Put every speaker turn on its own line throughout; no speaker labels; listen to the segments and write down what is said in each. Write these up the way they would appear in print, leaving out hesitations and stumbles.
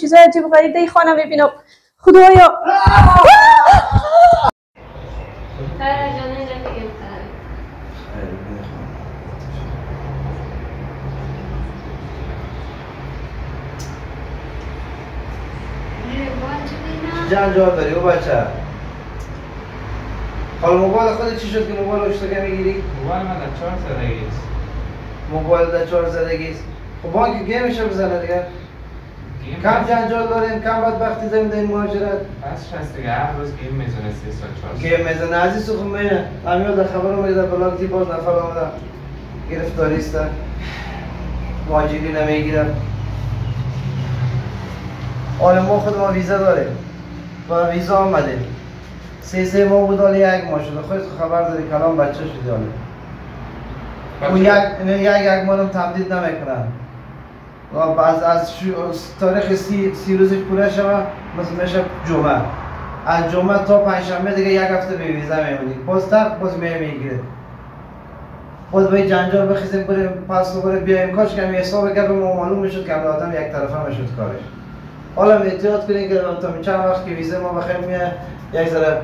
چیزای عجیب غریب در خانه میبینم. خدایا
جنجال داری او بچه. حالا موبایل خودت چی شد که موبایل اشتگاه میگیری؟
موبایل من در 4 زدگی است.
موبایل در 4 زدگی است. خب بانک گیمشه بزنه دیگه. کم جنجال داریم، کم بدبختی داریم در این مهاجرت.
بس هست دیگه، هر روز گیم میزنه 3 سال 4 سال.
گیم میزنه عزیز تو خب بینه. همیاد در خبر اومده در بلاک دی باز نفر آمده. گرفتاری است. مهاجری نمیگیرن. حالا ما خود ما ویزا داریم. با ویزا آمدیم. 3 ماه بود حالا 1 ماه شده. خودت خبر داری کلام بچه شدی حالا. او یک ماه هم تمدید نمیکنن. و از تاریخ 30 روزش پوره شود مثل میشه جمعه. از جمعه تا پنجشنبه دیگه 1 هفته به ویزا میمونی. باز میگیره. باز باید جنجال بخیزیم بریم پس دوباره بیایم. کاش که حساب گپ ما معلوم میشد که آدم یک طرفه میشد کارش. حالا احتیاط کنین که تا چند وقت که ویزا ما بخیر میاد یک ذره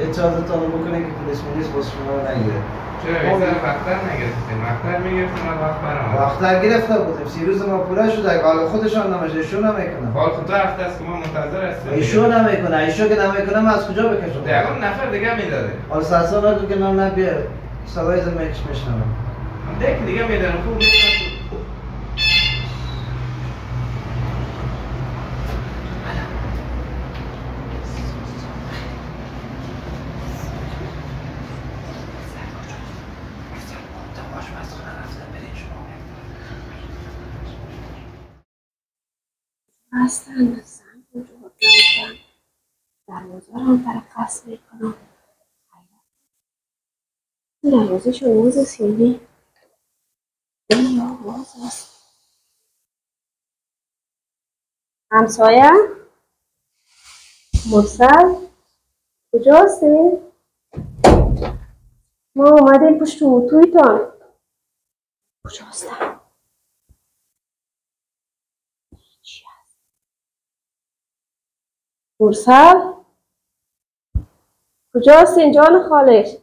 اجازهتون بکنین که پلیس باز شما نگیره.
چرا ویزا وقتر نگرفتیم؟ وقتر میگرفتیم وقت برام.
وقتر گرفته بودیم. 30 روز ما پوره شده. حالا خودشان نمیشه، ایشون نمیکنه.
حالا خود 2 هفته است که ما منتظر هستیم.
ایشون نمیکنه. ایشون که نمیکنه ما از کجا بکشم؟
دیگه نفر دیگه میداده.
حالا سرسان نگو که نام نبیه. صدای زمیکش میشنم.
دیگه میدن خوب نیست.
هستن زن رو جواب نمیدن. دروازه رو هم برای قصد میکنم. دروازه شو موز است یعنی یا موز است. همسایه مرسل کجا هستی؟ ما اومدیم پشت اتویتان. کجا هستم؟ چی هست؟ مرسل کجا هستین جان خالش؟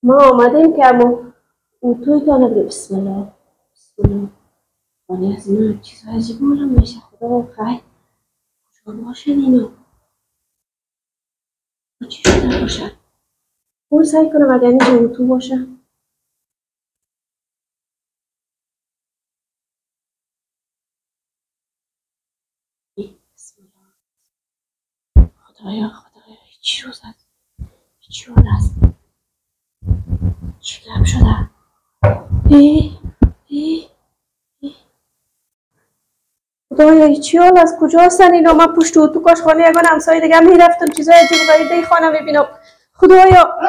ما آمدیم که اما اتویتان رو بسم الله بسم الله. ولی از اینا چیزهای عجیب معلوم میشه. خدا خیر کجا باشن اینا؟ چی شده باشن؟ اون سعی کنم اگر اینجا اتو باشن. بسم الله. خدایا هیچی روز هست. هیچی روز هست. چی گرم شده؟ خدایا چی حال از کجا هستن اینا؟ من پشت اتو کاش خانه یگان همسایه دیگه میرفتم چیزای عجیب غریب در خانه میبینم. خدایا